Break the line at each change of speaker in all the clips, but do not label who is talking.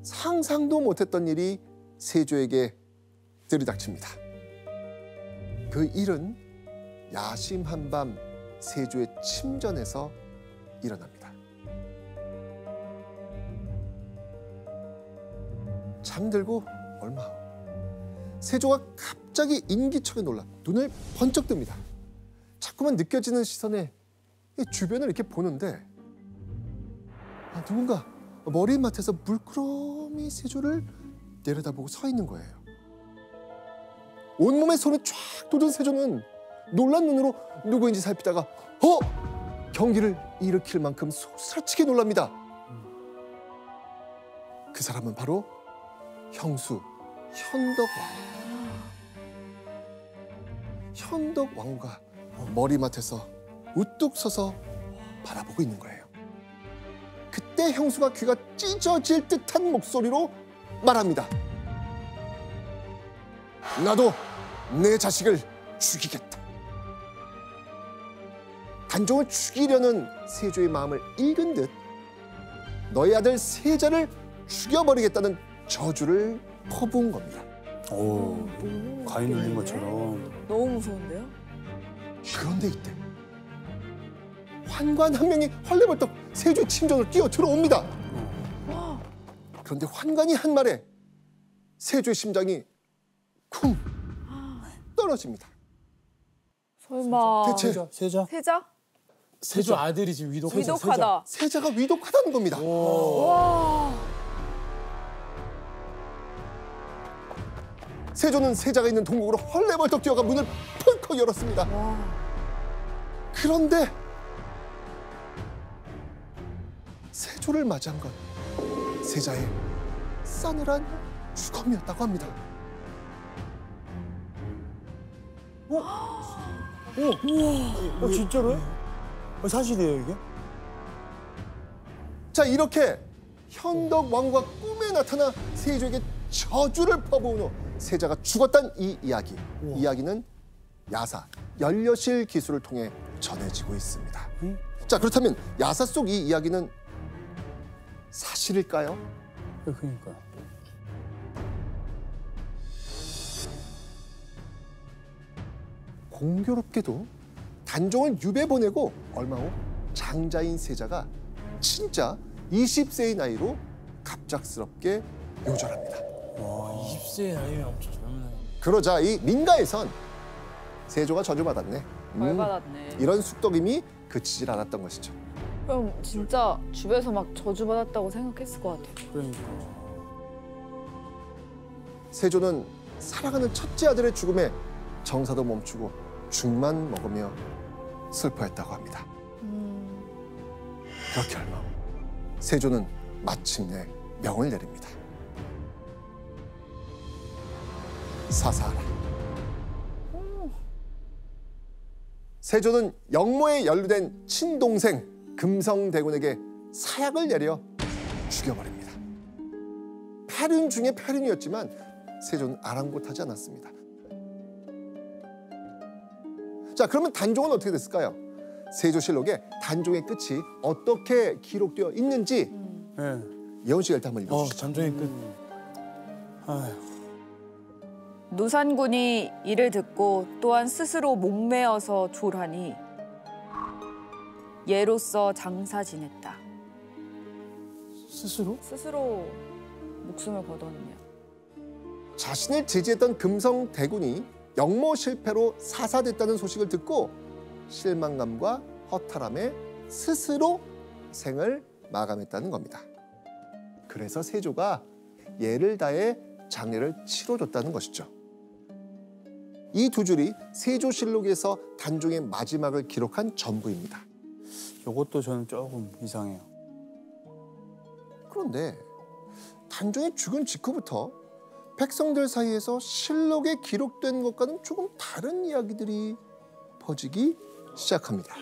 상상도 못했던 일이 세조에게 들이닥칩니다. 그 일은 야심한 밤 세조의 침전에서 일어납니다. 잠들고 얼마 후 세조가 갑자기 인기척에 놀라 눈을 번쩍 뜹니다. 자꾸만 느껴지는 시선에 주변을 이렇게 보는데 누군가 머리맡에서 물끄러미 세조를 내려다보고 서 있는 거예요. 온몸에 손이 쫙 돋은 세조는 놀란 눈으로 누구인지 살피다가 경기를 일으킬 만큼 솟아치게 놀랍니다. 그 사람은 바로 형수 현덕왕후. 현덕왕후가 머리맡에서 우뚝 서서 바라보고 있는 거예요. 그때 형수가 귀가 찢어질 듯한 목소리로 말합니다. 나도 내 자식을 죽이겠다. 단종을 죽이려는 세조의 마음을 읽은 듯 너희 아들 세자를 죽여버리겠다는 저주를 퍼부은 겁니다.
오, 과인 울린 것처럼.
너무 무서운데요?
그런데 이때 환관 한 명이 헐레벌떡 세조의 침전으로 뛰어 들어옵니다. 그런데 환관이 한 말에 세조의 심장이 쿵 떨어집니다.
설마
대체
세자?
세자?
세조 아들이 지금
위독하다.
세자가 위독하다는 겁니다.
와.
세조는 세자가 있는 동국으로 헐레벌떡 뛰어가 문을 펄컥 열었습니다.
와.
그런데 세조를 맞이한 건 세자의 싸늘한 죽음이었다고 합니다.
진짜로요? 사실이에요 이게?
자, 이렇게 현덕왕후가 꿈에 나타나 세조에게 저주를 퍼부은 후 세자가 죽었다는 이 이야기. 이야기는 야사, 연려실 기술을 통해 전해지고 있습니다. 자, 그렇다면 야사 속 이 이야기는 사실일까요?
그러니까요.
공교롭게도 단종을 유배 보내고 얼마 후 장자인 세자가 진짜 20세의 나이로 갑작스럽게 요절합니다.
20세의 나이면 엄청 젊은 나이.
그러자 이 민가에선 세조가 저주받았네.
벌 받았네.
이런 쑥덕임이 그치질 않았던 것이죠.
그럼 진짜 주변에서 막 저주받았다고 생각했을 것 같아요.
그러니까.
세조는 사랑하는 첫째 아들의 죽음에 정사도 멈추고 죽만 먹으며 슬퍼했다고 합니다. 그렇게 얼마 후 세조는 마침내 명을 내립니다. 사사하라. 세조는 영모에 연루된 친동생 금성대군에게 사약을 내려 죽여버립니다. 패륜 중에 패륜이었지만 세조는 아랑곳하지 않았습니다. 자, 그러면 단종은 어떻게 됐을까요? 세조실록에 단종의 끝이 어떻게 기록되어 있는지
네.
예원 씨가 일단 한번 읽어주시죠.
단종의 끝. 아휴.
노산군이 이를 듣고 또한 스스로 목매어서 졸하니 예로서 장사 지냈다.
스스로?
스스로 목숨을 거뒀네요.
자신을 지지했던 금성대군이 영모 실패로 사사됐다는 소식을 듣고 실망감과 허탈함에 스스로 생을 마감했다는 겁니다. 그래서 세조가 예를 다해 장례를 치러줬다는 것이죠. 이 두 줄이 세조실록에서 단종의 마지막을 기록한 전부입니다.
이것도 저는 조금 이상해요.
그런데 단종이 죽은 직후부터 백성들 사이에서 실록에 기록된 것과는 조금 다른 이야기들이 퍼지기 시작합니다.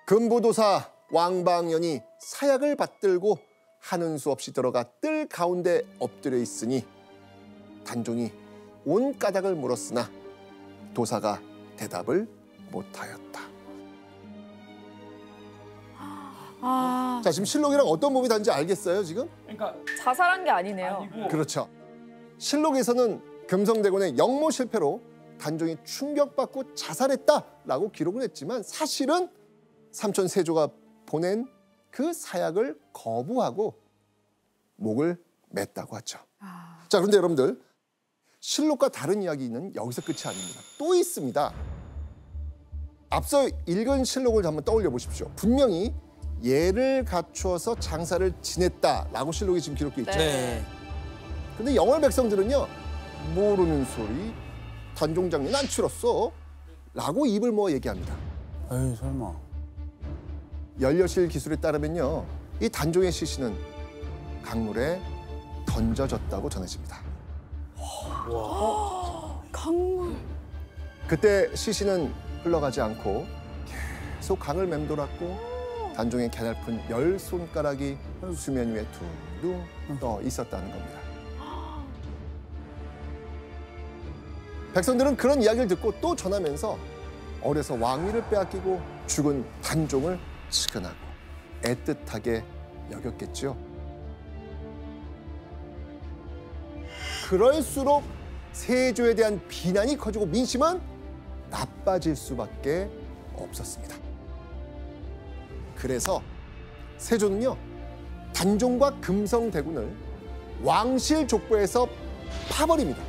금부도사 왕방연이 사약을 받들고 하는 수 없이 들어가 뜰 가운데 엎드려 있으니 단종이 온 까닭을 물었으나 도사가 대답을 못하였다.
아,
자, 지금 실록이랑 어떤 몸이 다른지 알겠어요, 지금?
그러니까
자살한 게 아니네요.
아니고
그렇죠. 실록에서는 금성대군의 영모 실패로 단종이 충격받고 자살했다라고 기록을 했지만 사실은 삼촌 세조가 보낸 그 사약을 거부하고 목을 맸다고 하죠. 자, 그런데 여러분들 실록과 다른 이야기는 여기서 끝이 아닙니다. 또 있습니다. 앞서 읽은 실록을 한번 떠올려 보십시오. 분명히 예를 갖추어서 장사를 지냈다라고 실록이 지금 기록돼 있죠.
네.
근데 영월 백성들은요, 모르는 소리, 단종장님 안 치렀어 라고 입을 모아 얘기합니다.
에이 설마.
연려실 기술에 따르면요, 이 단종의 시신은 강물에 던져졌다고 전해집니다.
강물.
그때 시신은 흘러가지 않고 계속 강을 맴돌았고 단종의 가냘픈 10손가락이 수면 위에 둥둥 떠 있었다는 겁니다. 백성들은 그런 이야기를 듣고 또 전하면서 어려서 왕위를 빼앗기고 죽은 단종을 측은하고 애틋하게 여겼겠지요. 그럴수록 세조에 대한 비난이 커지고 민심은 나빠질 수밖에 없었습니다. 그래서 세조는요, 단종과 금성대군을 왕실 족보에서 파버립니다.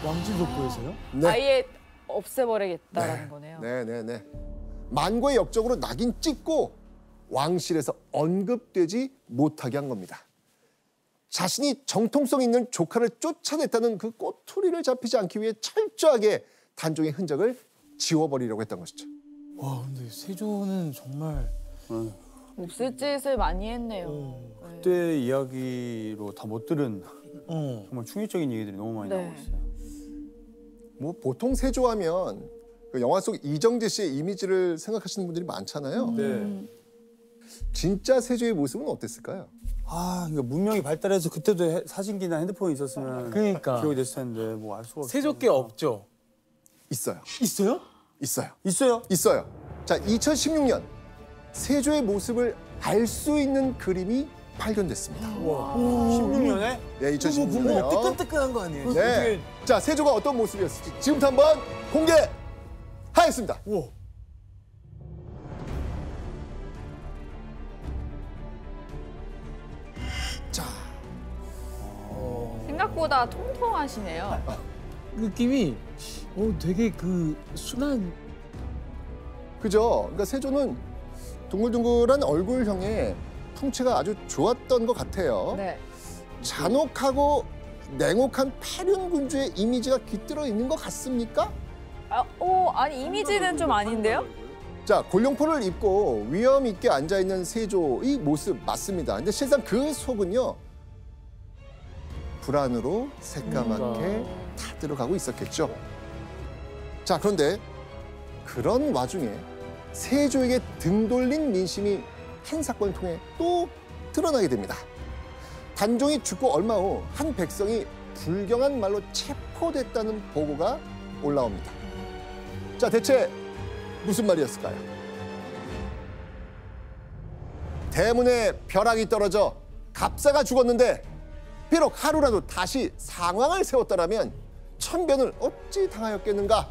왕실 족보에서요?
네.
아예 없애버리겠다라는 거네요.
네네네. 만고의 역적으로 낙인 찍고 왕실에서 언급되지 못하게 한 겁니다. 자신이 정통성 있는 조카를 쫓아냈다는 그 꼬투리를 잡히지 않기 위해 철저하게 단종의 흔적을 지워버리려고 했던 것이죠.
와 근데 세조는 정말
없앨 짓을 많이 했네요. 네.
그때 이야기로 다 못 들은
어.
정말 충격적인 얘기들이 너무 많이
네.
나오고 있어요.
뭐 보통 세조하면 그 영화 속 이정재 씨의 이미지를 생각하시는 분들이 많잖아요.
네.
진짜 세조의 모습은 어땠을까요?
아, 그러니까 문명이 발달해서 그때도 사진기나 핸드폰이 있었으면
그러니까.
기억이 됐을 텐데 뭐 알 수가 없어요.
세조께 없죠?
있어요.
있어요?
있어요.
있어요?
있어요. 자, 2016년 세조의 모습을 알 수 있는 그림이 발견됐습니다.
16년에?
네,
너무
2016년이요.
뜨끈뜨끈한 거 아니에요?
네. 자, 세조가 어떤 모습이었을지 지금부터 한번 공개하겠습니다.
우와.
자,
생각보다 통통하시네요.
느낌이 되게 그 순한
그죠? 그러니까 세조는 둥글둥글한 얼굴형에 풍치가 아주 좋았던 것 같아요.
네.
잔혹하고 냉혹한 파륜군주의 이미지가 깃들어 있는 것 같습니까?
아니 이미지는 좀 아닌데요?
자, 골룡포를 입고 위험 있게 앉아 있는 세조의 모습 맞습니다. 근데 실상 그 속은요, 불안으로 새까맣게 타들어가고 있었겠죠. 자, 그런데 그런 와중에 세조에게 등 돌린 민심이 한 사건을 통해 또 드러나게 됩니다. 단종이 죽고 얼마 후 한 백성이 불경한 말로 체포됐다는 보고가 올라옵니다. 자, 대체 무슨 말이었을까요? 대문에 벼락이 떨어져 갑사가 죽었는데 비록 하루라도 다시 상왕을 세웠더라면 천변을 어찌 당하였겠는가?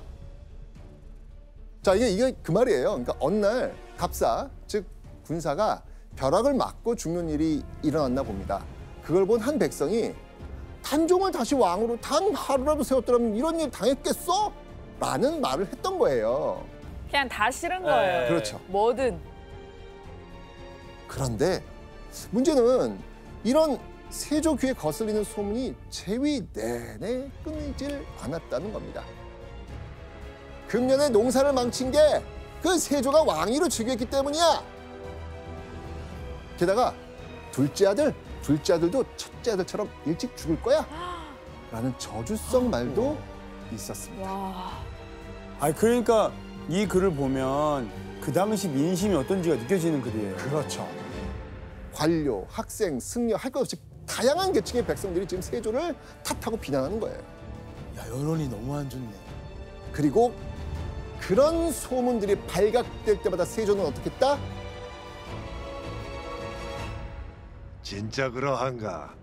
자, 이게 그 말이에요. 그러니까 어느 날 갑사, 즉 군사가 벼락을 맞고 죽는 일이 일어났나 봅니다. 그걸 본 한 백성이 단종을 다시 왕으로 단 하루라도 세웠더라면 이런 일 당했겠어? 라는 말을 했던 거예요.
그냥 다 싫은 거예요.
그렇죠.
뭐든.
그런데 문제는 이런 세조 귀에 거슬리는 소문이 재위 내내 끊이질 않았다는 겁니다. 금년에 농사를 망친 게 그 세조가 왕위로 즉위했기 때문이야. 게다가 둘째 아들도 첫째 아들처럼 일찍 죽을 거야. 라는 저주성 말도 있었습니다.
와.
아니 그러니까 이 글을 보면 그 당시 민심이 어떤지가 느껴지는 글이에요.
그렇죠. 관료, 학생, 승려 할 것 없이 다양한 계층의 백성들이 지금 세조를 탓하고 비난하는 거예요.
야 여론이 너무 안 좋네.
그리고 그런 소문들이 발각될 때마다 세조는 어떻게 했다?
진짜 그러한가?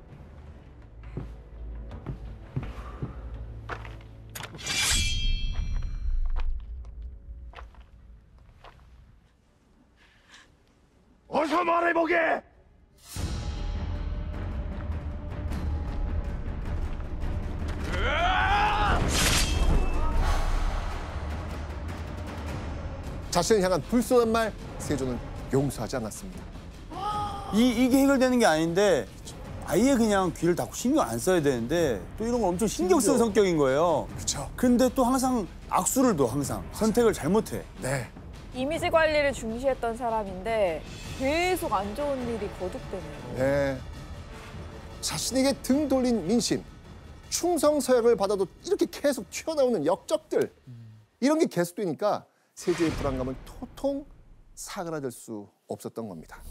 어서 말해보게!
자신을 향한 불손한 말 세조는 용서하지 않았습니다.
이게 해결되는 게 아닌데 아예 그냥 귀를 닫고 신경 안 써야 되는데 또 이런 걸 엄청 신경 쓰는 성격인 거예요.
그렇죠.
근데 또 항상 악수를 둬 항상 선택을 잘못해.
네.
이미지 관리를 중시했던 사람인데 계속 안 좋은 일이 거듭되네요.
네. 자신에게 등 돌린 민심, 충성 서약을 받아도 이렇게 계속 튀어나오는 역적들 이런 게 계속되니까 세조의 불안감은 도통 사그라들 수 없었던 겁니다.